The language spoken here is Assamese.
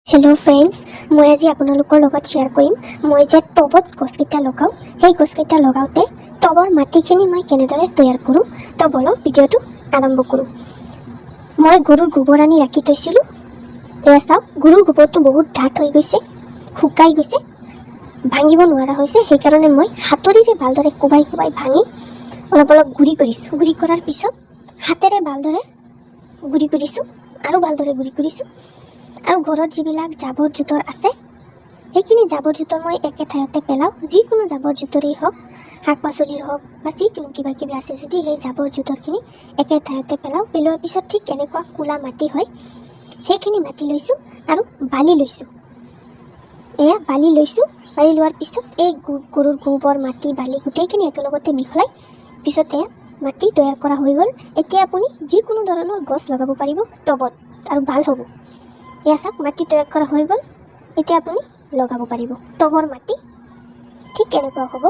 হেল্ল' ফ্ৰেণ্ডছ, মই আজি আপোনালোকৰ লগত শ্বেয়াৰ কৰিম মই যে টবত গছকেইটা লগাওঁ। সেই গছকেইটা লগাওঁতে টবৰ মাটিখিনি মই কেনেদৰে তৈয়াৰ কৰোঁ। তো বলক ভিডিঅ'টো আৰম্ভ কৰোঁ। মই গৰুৰ গোবৰ আনি ৰাখি থৈছিলোঁ। এয়া চাওক, গৰুৰ গোবৰটো বহুত ডাঠ হৈ গৈছে, শুকাই গৈছে, ভাঙিব নোৱাৰা হৈছে। সেইকাৰণে মই হাতৰিৰে ভালদৰে কোবাই কোবাই ভাঙি অলপ অলপ গুড়ি কৰিছোঁ। গুড়ি কৰাৰ পিছত হাতেৰে ভালদৰে গুড়ি কৰিছোঁ আৰু ভালদৰে গুড়ি কৰিছোঁ। আৰু ঘৰত যিবিলাক জাবৰ জোঁথৰ আছে সেইখিনি জাবৰ জোঁথৰ মই একে ঠাইতে পেলাওঁ। যিকোনো জাবৰ জোঁথৰেই হওক, শাক পাচলিৰ হওক বা যিকোনো কিবা কিবি আছে যদি সেই জাবৰ জোঁথৰখিনি একে ঠাইতে পেলাওঁ। পেলোৱাৰ পিছত ঠিক এনেকুৱা ক'লা মাটি হয়, সেইখিনি মাটি লৈছোঁ আৰু বালি লৈছোঁ। এয়া বালি লৈছোঁ। বালি লোৱাৰ পিছত এই গৰুৰ গোবৰ মাটি বালি গোটেইখিনি একেলগতে মিহলাই পিছত এয়া মাটি তৈয়াৰ কৰা হৈ গ'ল। এতিয়া আপুনি যিকোনো ধৰণৰ গছ লগাব পাৰিব টবত আৰু ভাল হ'ব। এয়া চাওক, মাটি তৈয়াৰ কৰা হৈ গ'ল। এতিয়া আপুনি লগাব পাৰিব। টবৰ মাটি ঠিক এনেকুৱা হ'ব।